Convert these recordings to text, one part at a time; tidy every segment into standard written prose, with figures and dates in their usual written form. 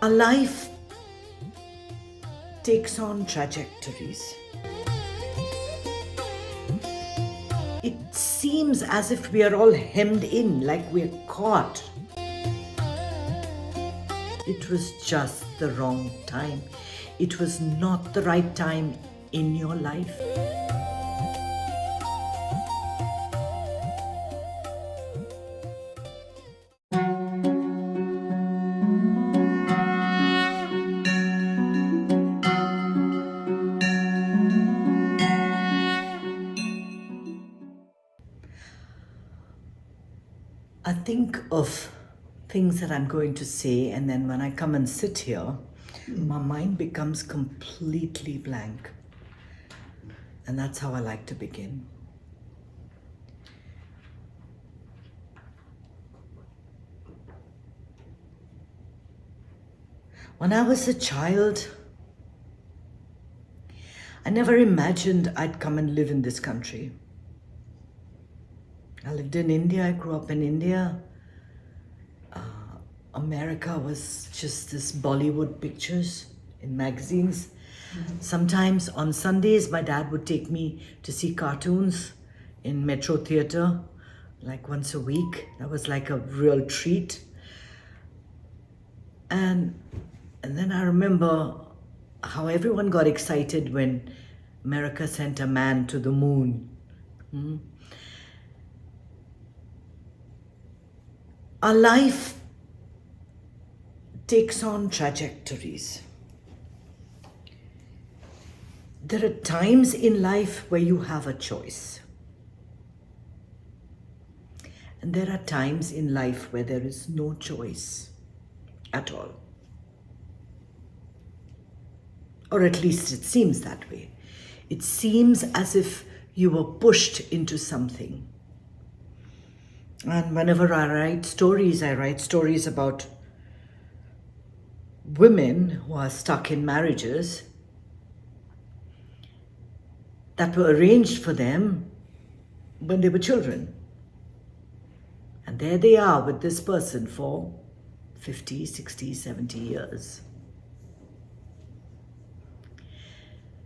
Our life takes on trajectories. It seems as if we are all hemmed in, like we're caught. It was just the wrong time. It was not the right time in your life. I think of things that I'm going to say, and then when I come and sit here, my mind becomes completely blank. And that's how I like to begin. When I was a child, I never imagined I'd come and live in this country. I lived in India, I grew up in India. America was just this Bollywood pictures in magazines. Sometimes on Sundays, my dad would take me to see cartoons in Metro Theatre, like once a week. That was like a real treat. And then I remember how everyone got excited when America sent a man to the moon. Our life takes on trajectories. There are times in life where you have a choice. And there are times in life where there is no choice at all. Or at least it seems that way. It seems as if you were pushed into something. And whenever I write stories about women who are stuck in marriages that were arranged for them when they were children. And there they are with this person for 50, 60, 70 years.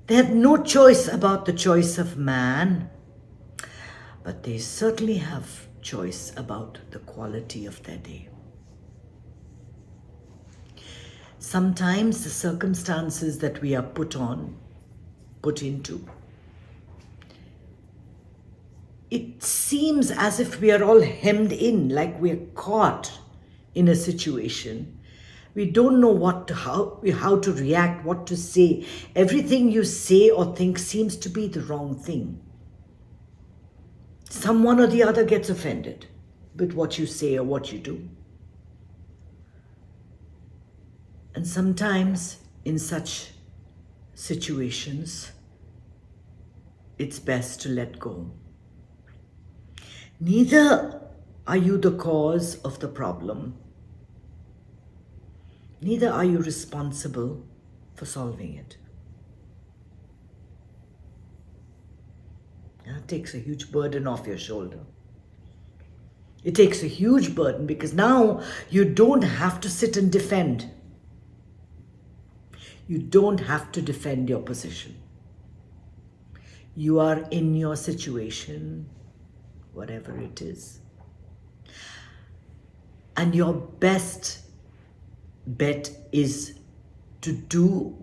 They have no choice about the choice of man, but they certainly have choice about the quality of their day. Sometimes the circumstances that we are put into, it seems as if we are all hemmed in, like we're caught in a situation. We don't know how to react, what to say. Everything you say or think seems to be the wrong thing. Someone or the other gets offended with what you say or what you do. And sometimes in such situations, it's best to let go. Neither are you the cause of the problem. Neither are you responsible for solving it. That takes a huge burden off your shoulder. It takes a huge burden because now you don't have to sit and defend. You don't have to defend your position. You are in your situation, whatever it is. And your best bet is to do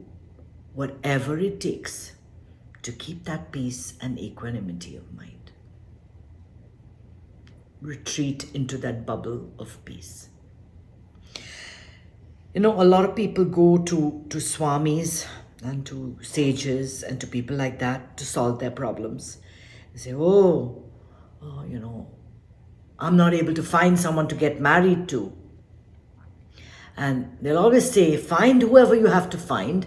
whatever it takes to keep that peace and equanimity of mind. Retreat into that bubble of peace. You know, a lot of people go to swamis and to sages and to people like that to solve their problems. They say, I'm not able to find someone to get married to. And they'll always say, find whoever you have to find.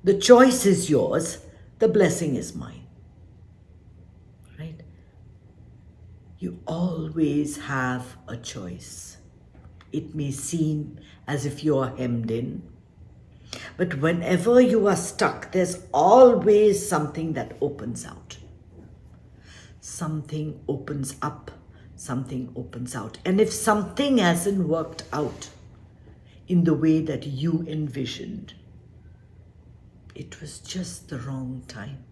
The choice is yours. The blessing is mine. Right? You always have a choice. It may seem as if you are hemmed in, but whenever you are stuck, there's always something that opens out. Something opens up, something opens out. And if something hasn't worked out, in the way that you envisioned. It was just the wrong time.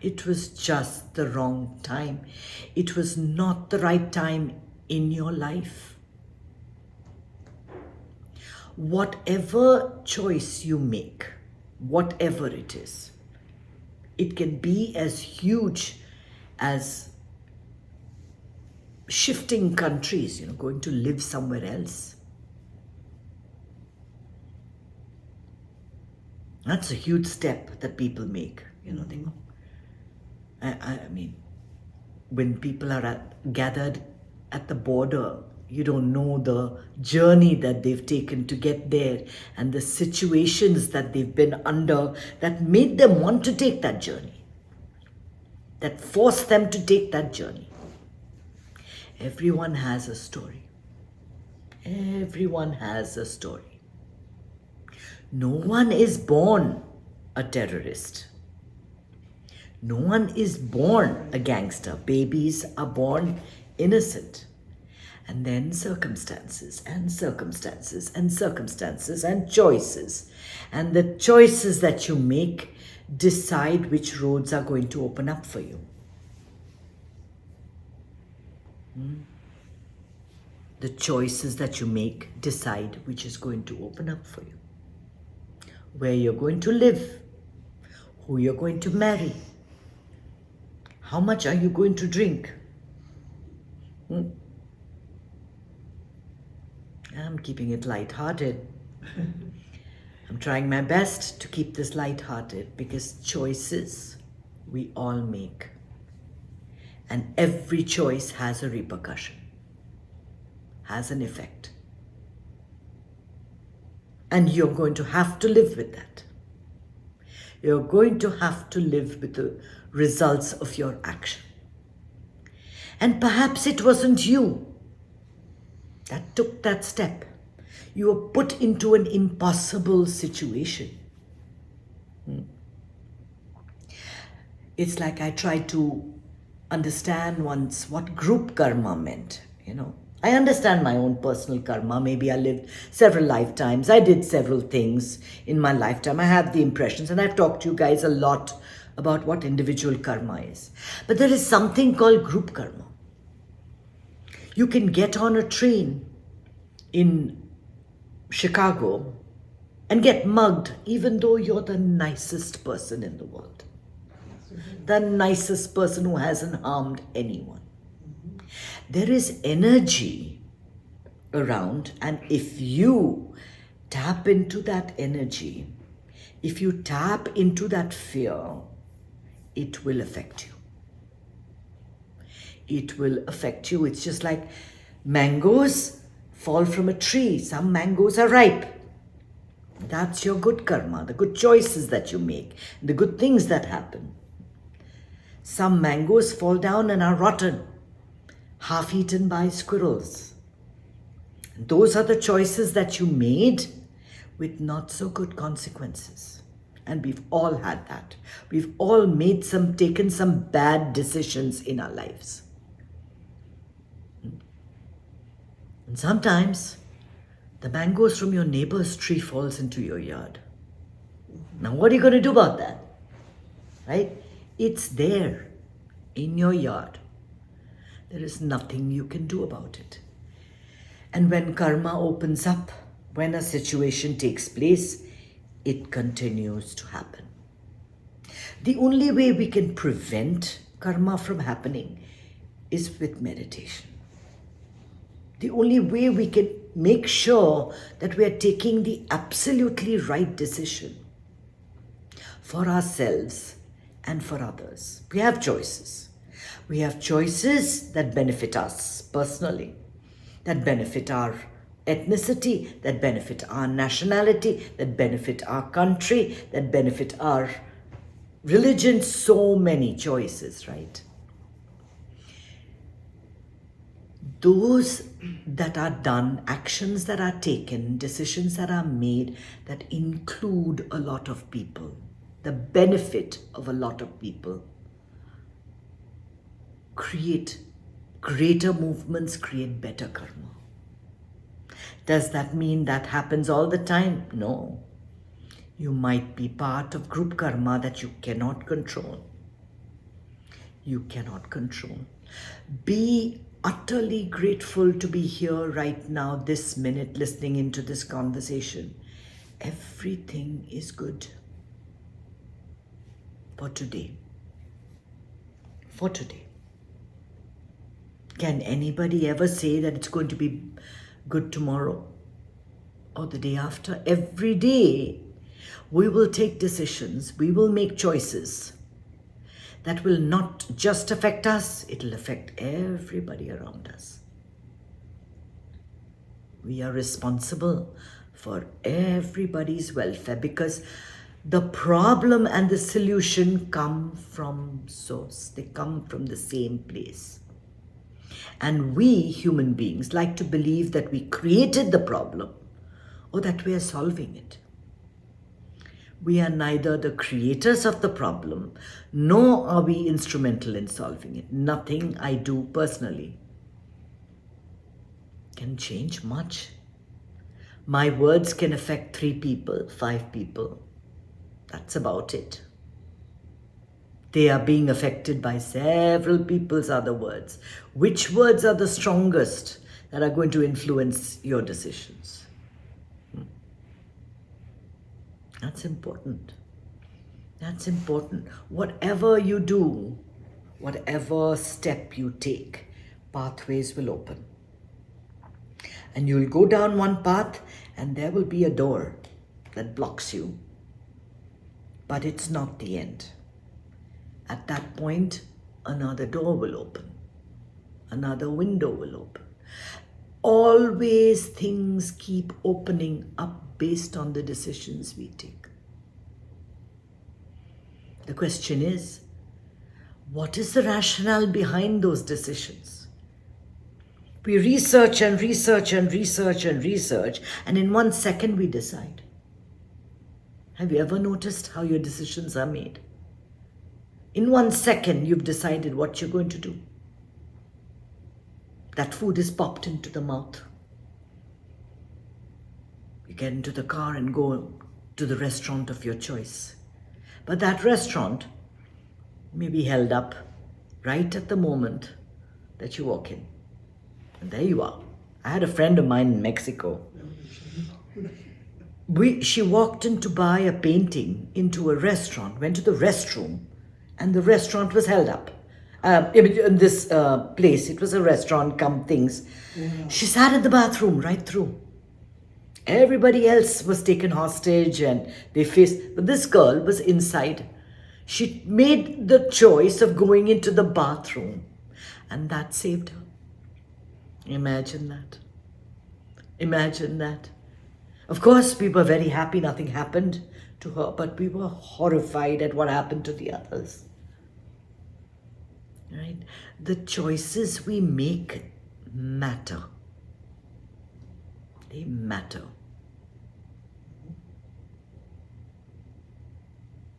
It was just the wrong time. It was not the right time in your life. Whatever choice you make, whatever it is, it can be as huge as shifting countries, going to live somewhere else. That's a huge step that people make. They go. I mean, when people are gathered at the border, you don't know the journey that they've taken to get there and the situations that they've been under that made them want to take that journey, that forced them to take that journey. Everyone has a story. Everyone has a story. No one is born a terrorist. No one is born a gangster. Babies are born innocent. And then circumstances and circumstances and circumstances and choices. And the choices that you make decide which roads are going to open up for you. The choices that you make decide which is going to open up for you. Where you're going to live, who you're going to marry, how much are you going to drink? I'm keeping it light-hearted. I'm trying my best to keep this light-hearted because choices we all make. And every choice has a repercussion, has an effect. And you're going to have to live with that. You're going to have to live with the results of your action. And perhaps it wasn't you that took that step. You were put into an impossible situation. It's like I tried to understand once what group karma meant, I understand my own personal karma. Maybe I lived several lifetimes. I did several things in my lifetime. I have the impressions, and I've talked to you guys a lot about what individual karma is. But there is something called group karma. You can get on a train in Chicago and get mugged even though you're the nicest person in the world. The nicest person who hasn't harmed anyone. There is energy around, and if you tap into that energy, if you tap into that fear, it will affect you. It will affect you. It's just like mangoes fall from a tree. Some mangoes are ripe. That's your good karma, the good choices that you make, the good things that happen. Some mangoes fall down and are rotten, half eaten by squirrels. Those are the choices that you made with not so good consequences. And we've all had that. We've all taken some bad decisions in our lives. And sometimes the mangoes from your neighbor's tree falls into your yard. Now what are you going to do about that? Right? It's there in your yard. There is nothing you can do about it. And when karma opens up, when a situation takes place, it continues to happen. The only way we can prevent karma from happening is with meditation. The only way we can make sure that we are taking the absolutely right decision for ourselves and for others. We have choices. We have choices that benefit us personally, that benefit our ethnicity, that benefit our nationality, that benefit our country, that benefit our religion. So many choices, right? Those that are done, actions that are taken, decisions that are made that include a lot of people, the benefit of a lot of people, create greater movements, create better karma. Does that mean that happens all the time? No. You might be part of group karma that you cannot control. You cannot control. Be utterly grateful to be here right now, this minute, listening into this conversation. Everything is good for today. For today. Can anybody ever say that it's going to be good tomorrow or the day after? Every day we will take decisions, we will make choices that will not just affect us, it will affect everybody around us. We are responsible for everybody's welfare because the problem and the solution come from source. They come from the same place. And we human beings like to believe that we created the problem or that we are solving it. We are neither the creators of the problem, nor are we instrumental in solving it. Nothing I do personally can change much. My words can affect 3 people, 5 people. That's about it. They are being affected by several people's other words. Which words are the strongest that are going to influence your decisions? That's important. That's important. Whatever you do, whatever step you take, pathways will open. And you'll go down one path and there will be a door that blocks you. But it's not the end. At that point, another door will open. Another window will open. Always things keep opening up based on the decisions we take. The question is, what is the rationale behind those decisions? We research and research and research and research, and in 1 second we decide. Have you ever noticed how your decisions are made? In 1 second, you've decided what you're going to do. That food is popped into the mouth. You get into the car and go to the restaurant of your choice. But that restaurant may be held up right at the moment that you walk in. And there you are. I had a friend of mine in Mexico. She walked in to buy a painting into a restaurant, went to the restroom, and the restaurant was held up. In this place, it was a restaurant, come things. Yeah. She sat in the bathroom right through. Everybody else was taken hostage and they faced, but this girl was inside. She made the choice of going into the bathroom and that saved her. Imagine that. Imagine that. Of course, we were very happy nothing happened to her, but we were horrified at what happened to the others. Right? The choices we make matter. They matter.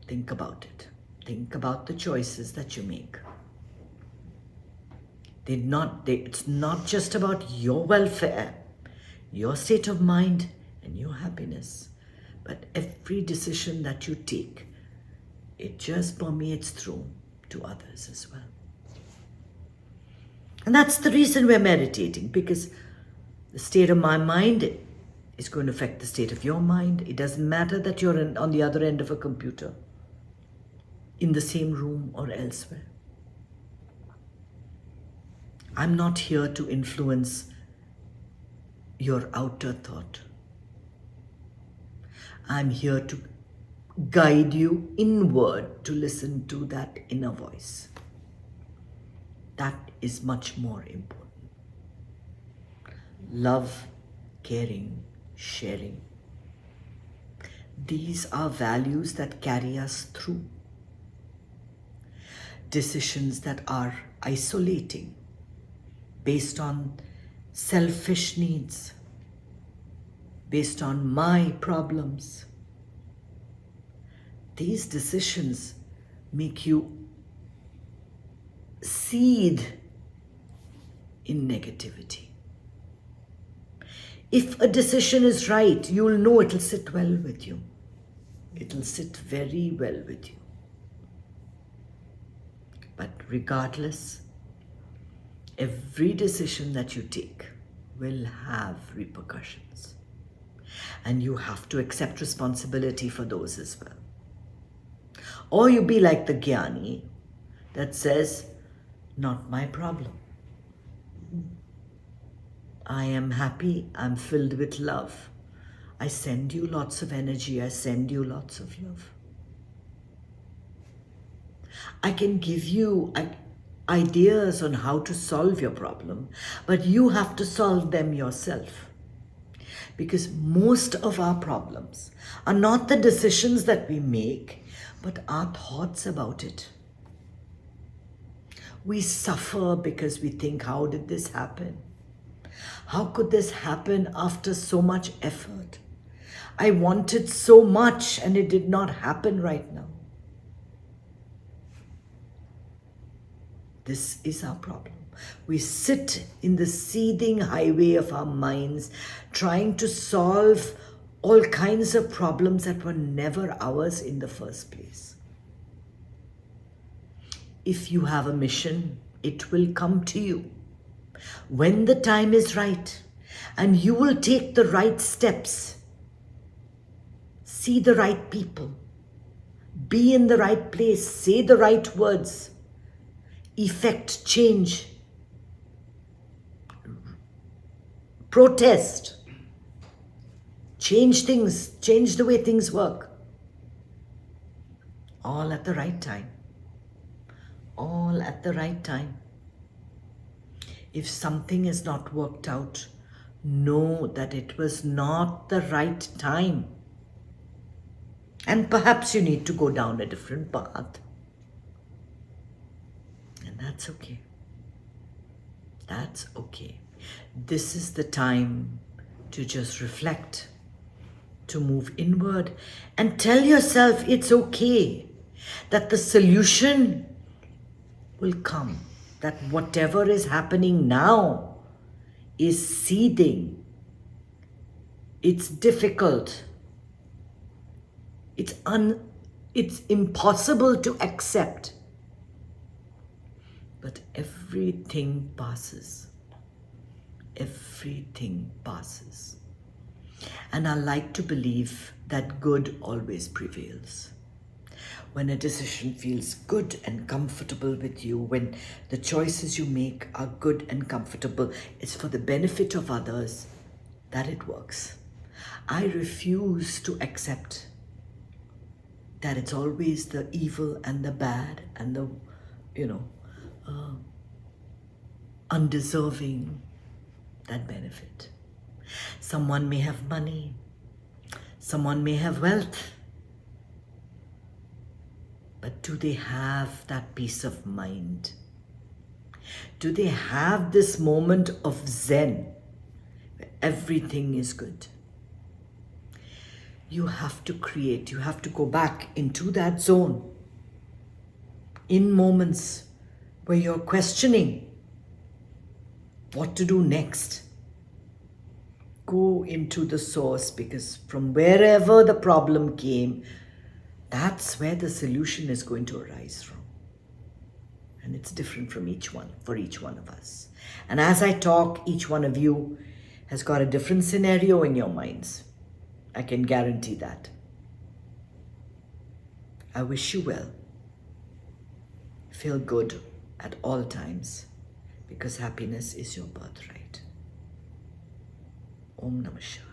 Think about it. Think about the choices that you make. It's not just about your welfare, your state of mind, and your happiness, but every decision that you take, it just permeates through to others as well. And that's the reason we're meditating, because the state of my mind is going to affect the state of your mind. It doesn't matter that you're on the other end of a computer, in the same room or elsewhere. I'm not here to influence your outer thought. I'm here to guide you inward to listen to that inner voice. That is much more important. Love, caring, sharing. These are values that carry us through. Decisions that are isolating, based on selfish needs, based on my problems. These decisions make you seed in negativity. If a decision is right, you'll know it'll sit well with you. It'll sit very well with you. But regardless, every decision that you take will have repercussions. And you have to accept responsibility for those as well. Or you be like the Jnani that says, not my problem. I am happy, I'm filled with love. I send you lots of energy, I send you lots of love. I can give you ideas on how to solve your problem, but you have to solve them yourself. Because most of our problems are not the decisions that we make, but our thoughts about it. We suffer because we think, how did this happen? How could this happen after so much effort? I wanted so much and it did not happen right now. This is our problem. We sit in the seething highway of our minds, trying to solve all kinds of problems that were never ours in the first place. If you have a mission, it will come to you when the time is right, and you will take the right steps, see the right people, be in the right place, say the right words, effect change, protest, change things, change the way things work. All at the right time. All at the right time. If something is not worked out, know that it was not the right time. And perhaps you need to go down a different path. And that's okay. That's okay. This is the time to just reflect, to move inward and tell yourself it's okay, that the solution will come, that whatever is happening now is seething. It's difficult. It's impossible to accept. But everything passes. Everything passes. And I like to believe that good always prevails. When a decision feels good and comfortable with you, when the choices you make are good and comfortable, it's for the benefit of others, that it works. I refuse to accept that it's always the evil and the bad and the, undeserving that benefit. Someone may have money, someone may have wealth, but do they have that peace of mind? Do they have this moment of Zen where everything is good? You have to create, you have to go back into that zone in moments where you're questioning what to do next. Go into the source, because from wherever the problem came, that's where the solution is going to arise from. And it's different from each one, for each one of us. And as I talk, each one of you has got a different scenario in your minds. I can guarantee that. I wish you well. Feel good at all times, because happiness is your birthright. Om Namah Shivaya.